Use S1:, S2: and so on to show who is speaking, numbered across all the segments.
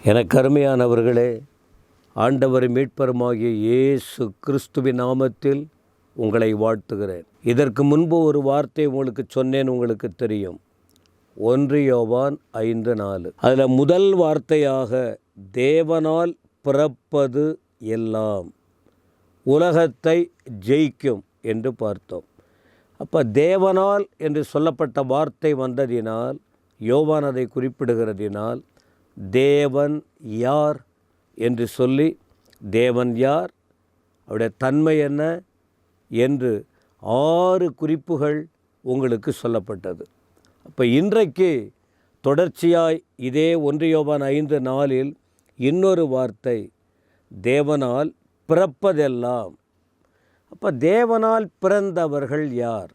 S1: எனக்கு அருமையானவர்களே, ஆண்டவர் மீட்பருமாகிய இயேசு கிறிஸ்துவின் நாமத்தில் உங்களை வாழ்த்துகிறேன். இதற்கு முன்பு ஒரு வார்த்தை உங்களுக்கு சொன்னேன், உங்களுக்கு தெரியும். 1 யோவான் 5:4. அதில் முதல் வார்த்தையாக தேவனால் பிறப்பது எல்லாம் உலகத்தை ஜெயிக்கும் என்று பார்த்தோம். அப்போ தேவனால் என்று சொல்லப்பட்ட வார்த்தை வந்ததினால், யோவான் அதை குறிப்பிடுகிறதினால், தேவன் யார் என்று சொல்லி, தேவன் யார், அவருடைய தன்மை என்ன என்று 6 குறிப்புகள் உங்களுக்கு சொல்லப்பட்டது. அப்போ இன்றைக்கு தொடர்ச்சியாய் இதே 1 யோவான் 5:4 இன்னொரு வார்த்தை, தேவனால் பிறப்பதெல்லாம். அப்போ தேவனால் பிறந்தவர்கள் யார்?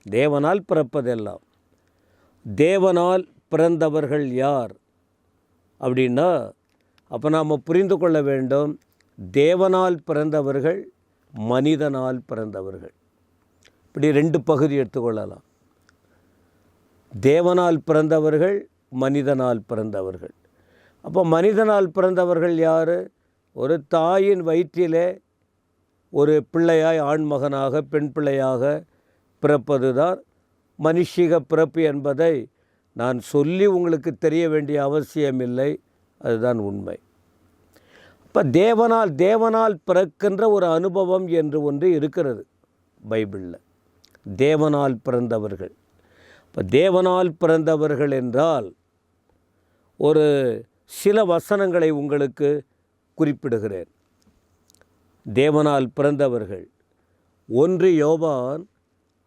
S1: தேவனால் பிறப்பதெல்லாம், தேவனால் பிறந்தவர்கள் யார் அப்படின்னா, அப்போ நாம் புரிந்து கொள்ள வேண்டும், தேவனால் பிறந்தவர்கள், மனிதனால் பிறந்தவர்கள். இப்படி 2 பகுதி எடுத்துக்கொள்ளலாம். தேவனால் பிறந்தவர்கள், மனிதனால் பிறந்தவர்கள். அப்போ மனிதனால் பிறந்தவர்கள் யார்? ஒரு தாயின் வயிற்றிலே ஒரு பிள்ளையாய், ஆண்மகனாக பெண் பிள்ளையாக பிறப்பது தான் மனுஷிக பிறப்பு என்பதை நான் சொல்லி உங்களுக்கு தெரிய வேண்டிய அவசியமில்லை, அதுதான் உண்மை. இப்போ தேவனால் பிறக்கின்ற ஒரு அனுபவம் என்று ஒன்று இருக்கிறது பைபிளில். தேவனால் பிறந்தவர்கள். இப்போ தேவனால் பிறந்தவர்கள் என்றால் ஒரு சில வசனங்களை உங்களுக்கு குறிப்பிடுகிறேன். தேவனால் பிறந்தவர்கள் 1 யோவான்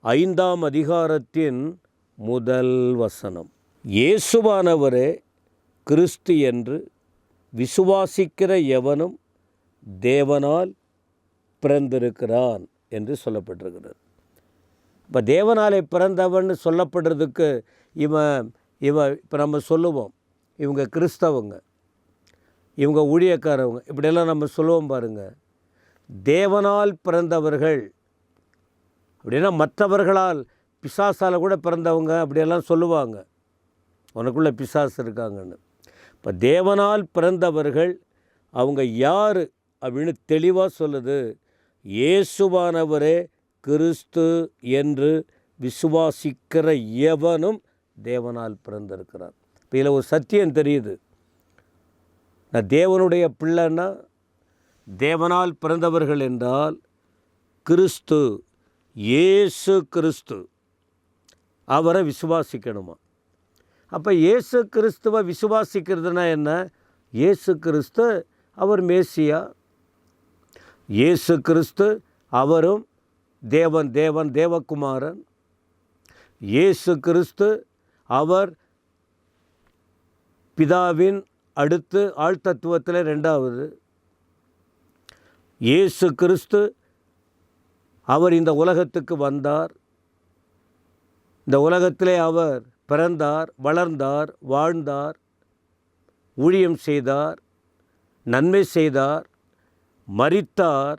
S1: 5ஆம் அதிகாரத்தின் முதல் வசனம். இயேசுவானவரே கிறிஸ்து என்று விசுவாசிக்கிற எவனும் தேவனால் பிறந்திருக்கிறான் என்று சொல்லப்பட்டிருக்கிறது. இப்போ தேவனாலே பிறந்தவன் சொல்லப்படுறதுக்கு இப்போ நம்ம சொல்லுவோம், இவங்க கிறிஸ்தவங்க, இவங்க ஊழியக்காரவங்க, இப்படியெல்லாம் நம்ம சொல்லுவோம் பாருங்கள். தேவனால் பிறந்தவர்கள் அப்படின்னா மற்றவர்களால், பிசாசால் கூட பிறந்தவங்க அப்படியெல்லாம் சொல்லுவாங்க, உனக்குள்ளே பிசாசு இருக்காங்கன்னு. இப்போ தேவனால் பிறந்தவர்கள் அவங்க யார் அப்படின்னு தெளிவாக சொல்லுது. இயேசுவானவரே கிறிஸ்து என்று விசுவாசிக்கிற எவனும் தேவனால் பிறந்திருக்கிறார். இப்போ இதில் ஒரு சத்தியம் தெரியுது. நான் தேவனுடைய பிள்ளைன்னா, தேவனால் பிறந்தவர்கள் என்றால் கிறிஸ்து, இயேசு கிறிஸ்து, அவரை விசுவாசிக்கணுமா? அப்போ இயேசு கிறிஸ்துவை விசுவாசிக்கிறதுனா என்ன? இயேசு கிறிஸ்து அவர் மேசியா, இயேசு கிறிஸ்து அவரும் தேவகுமாரன், இயேசு கிறிஸ்து அவர் பிதாவின் அடுத்து ஆழ்தத்துவத்தில் 2வது, இயேசு கிறிஸ்து அவர் இந்த உலகத்துக்கு வந்தார், இந்த உலகத்திலே அவர் பிறந்தார், வளர்ந்தார், வாழ்ந்தார், ஊழியம் செய்தார், நன்மை செய்தார், மரித்தார்,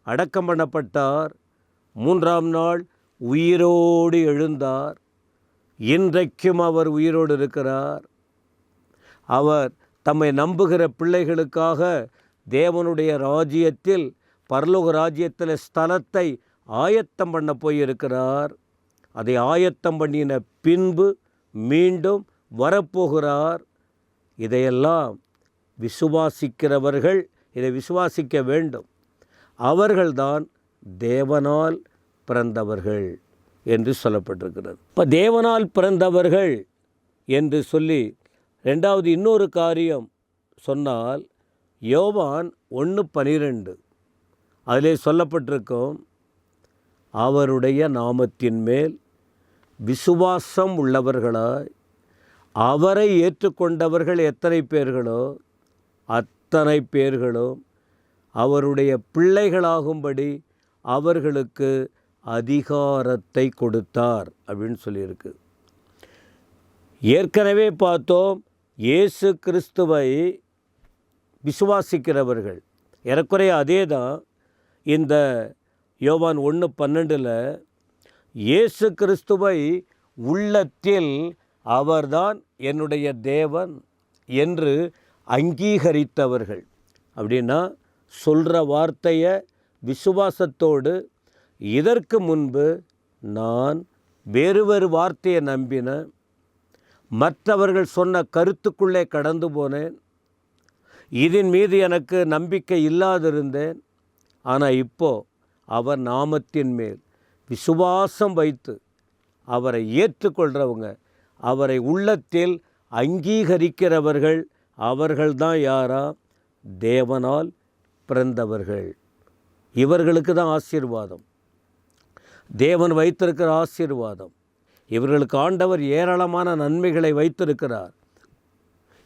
S1: அடக்கம் பண்ணப்பட்டார், 3ஆம் நாள் உயிரோடு எழுந்தார், இன்றைக்கும் அவர் உயிரோடு இருக்கிறார். அவர் தம்மை நம்புகிற பிள்ளைகளுக்காக தேவனுடைய ராஜ்யத்தில், பரலோக ராஜ்யத்தில் ஸ்தலத்தை ஆயத்தம் பண்ண போயிருக்கிறார். அதை ஆயத்தம் பண்ணின பின்பு மீண்டும் வரப்போகிறார். இதையெல்லாம் விசுவாசிக்கிறவர்கள் இதை விசுவாசிக்க வேண்டும். அவர்கள்தான் தேவனால் பிறந்தவர்கள் என்று சொல்லப்பட்டிருக்கிறது. இப்போ தேவனால் பிறந்தவர்கள் என்று சொல்லி 2வது இன்னொரு காரியம் சொன்னால், யோவான் 1:12 அதிலே சொல்லப்பட்டிருக்கும், அவருடைய நாமத்தின் மேல் விசுவாசம் உள்ளவர்களாய் அவரை ஏற்றுக்கொண்டவர்கள் எத்தனை பேர்களோ அத்தனை பேர்களும் அவருடைய பிள்ளைகளாகும்படி அவர்களுக்கு அதிகாரத்தை கொடுத்தார் அப்படின்னு சொல்லியிருக்கு. ஏற்கனவே பார்த்தோம், இயேசு கிறிஸ்துவை விசுவாசிக்கிறவர்கள், ஏறக்குறைய அதே தான் இந்த யோவான் 1:12 இயேசு கிறிஸ்துவை உள்ளத்தில் அவர்தான் என்னுடைய தேவன் என்று அங்கீகரித்தவர்கள். அப்படின்னா சொல்கிற வார்த்தையை விசுவாசத்தோடு, இதற்கு முன்பு நான் வேறு வேறு வார்த்தையை நம்பினேன், மற்றவர்கள் சொன்ன கருத்துக்குள்ளே கடந்து போனேன், இதன் மீது எனக்கு நம்பிக்கை இல்லாதிருந்தேன். ஆனால் இப்போது அவர் நாமத்தின் மேல் விசுவாசம் வைத்து அவரை ஏற்றுக்கொள்கிறவங்க, அவரை உள்ளத்தில் அங்கீகரிக்கிறவர்கள், அவர்கள்தான் யாரா? தேவனால் பிறந்தவர்கள். இவர்களுக்கு தான் ஆசீர்வாதம், தேவன் வைத்திருக்கிற ஆசீர்வாதம். இவர்களுக்கு ஆண்டவர் ஏராளமான நன்மைகளை வைத்திருக்கிறார்.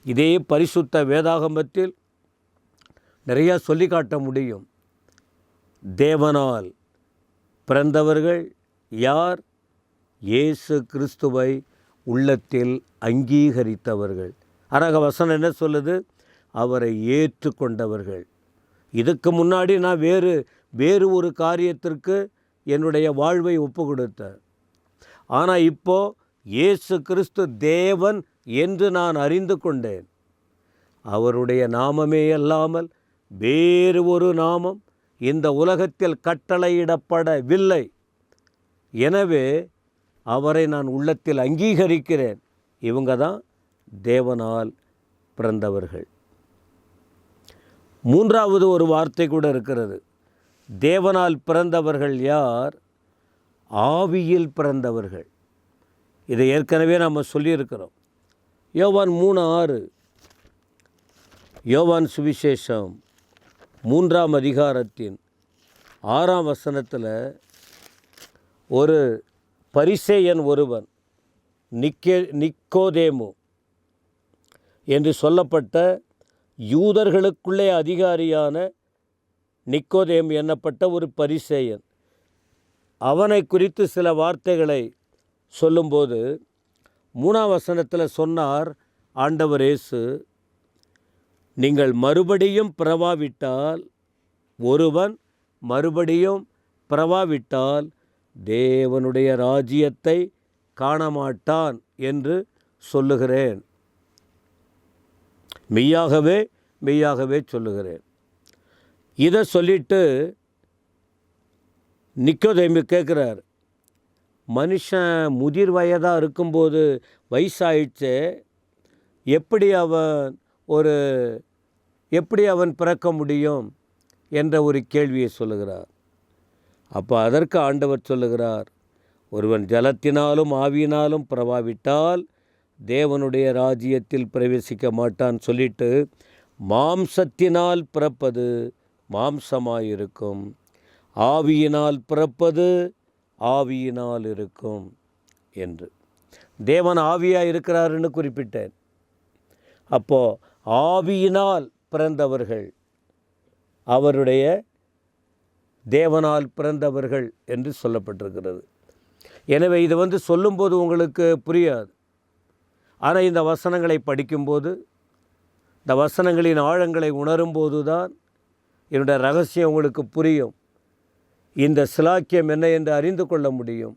S1: இதே பரிசுத்த வேதாகமத்தில் நிறையா சொல்லி காட்ட முடியும். தேவனால் பிறந்தவர்கள் யார்? இயேசு கிறிஸ்துவை உள்ளத்தில் அங்கீகரித்தவர்கள். அரக வசனம் என்ன சொல்லுது? அவரை ஏற்றுக்கொண்டவர்கள். இதுக்கு முன்னாடி நான் வேறு ஒரு காரியத்திற்கு என்னுடைய வாழ்வை ஒப்பு கொடுத்தேன். ஆனால் இப்போது இயேசு கிறிஸ்து தேவன் என்று நான் அறிந்து கொண்டேன். அவருடைய நாமமே அல்லாமல் வேறு ஒரு நாமம் இந்த உலகத்தில் கட்டளையிடப்படவில்லை. எனவே அவரை நான் உள்ளத்தில் அங்கீகரிக்கிறேன். இவங்க தான் தேவனால் பிறந்தவர்கள். மூன்றாவது ஒரு வார்த்தை கூட இருக்கிறது. தேவனால் பிறந்தவர்கள் யார்? ஆவியில் பிறந்தவர்கள். இதை ஏற்கனவே நம்ம சொல்லியிருக்கிறோம். யோவான் 3:6, யோவான் சுவிசேஷம் 3ஆம் அதிகாரத்தின் 6ஆம் வசனத்தில் ஒரு பரிசேயன் ஒருவன், நிக்கோதேமு என்று சொல்லப்பட்ட யூதர்களுக்குள்ளே அதிகாரியான நிக்கோதேமு என்னப்பட்ட ஒரு பரிசேயன், அவனை குறித்து சில வார்த்தைகளை சொல்லும்போது 3ஆம் வசனத்தில் சொன்னார் ஆண்டவர் இயேசு, நீங்கள் மறுபடியும் பிறவாவிட்டால், ஒருவன் மறுபடியும் பிறவாவிட்டால் தேவனுடைய ராஜ்யத்தை காணமாட்டான் என்று சொல்லுகிறேன். மெய்யாகவே மெய்யாகவே சொல்லுகிறேன். இதை சொல்லிட்டு நிக்கோதேமு கேட்குறார், மனுஷன் முதிர் வயதாக இருக்கும்போது வயசாயிடுச்சு, எப்படி அவன் பிறக்க முடியும் என்ற ஒரு கேள்வியை சொல்லுகிறார். அப்போ அதற்கு ஆண்டவர் சொல்லுகிறார், ஒருவன் ஜலத்தினாலும் ஆவியினாலும் பிறவாவிட்டால் தேவனுடைய ராஜ்யத்தில் பிரவேசிக்க மாட்டான் சொல்லிட்டு, மாம்சத்தினால் பிறப்பது மாம்சமாயிருக்கும், ஆவியினால் பிறப்பது ஆவியினால் இருக்கும் என்று. தேவன் ஆவியாக இருக்கிறாருன்னு குறிப்பிட்டேன். அப்போது ஆவியினால் பிறந்தவர்கள் அவருடைய தேவனால் பிறந்தவர்கள் என்று சொல்லப்பட்டிருக்கிறது. எனவே இது சொல்லும்போது உங்களுக்கு புரியாது. ஆனால் இந்த வசனங்களை படிக்கும்போது, இந்த வசனங்களின் ஆழங்களை உணரும்போது தான் என்னுடைய ரகசியம் உங்களுக்கு புரியும். இந்த சிலாக்கியம் என்ன என்று அறிந்து கொள்ள முடியும்.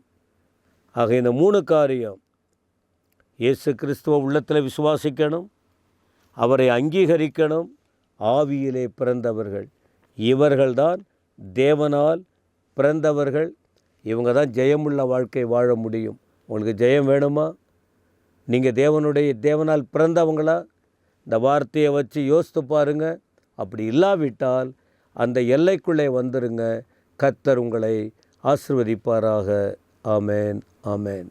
S1: ஆக இந்த 3 காரியம், இயேசு கிறிஸ்துவ உள்ளத்தில் விசுவாசிக்கணும், அவரை அங்கீகரிக்கணும், ஆவியிலே பிறந்தவர்கள், இவர்கள்தான் தேவனால் பிறந்தவர்கள். இவங்க தான் ஜெயமுள்ள வாழ்க்கை வாழ முடியும். உங்களுக்கு ஜெயம் வேணுமா? நீங்கள் தேவனால் பிறந்தவங்களா? இந்த வார்த்தையை வச்சு யோசித்து பாருங்கள். அப்படி இல்லாவிட்டால் அந்த எல்லைக்குள்ளே வந்துருங்க. கர்த்தர் உங்களை ஆசீர்வதிப்பாராக. ஆமேன், ஆமேன்.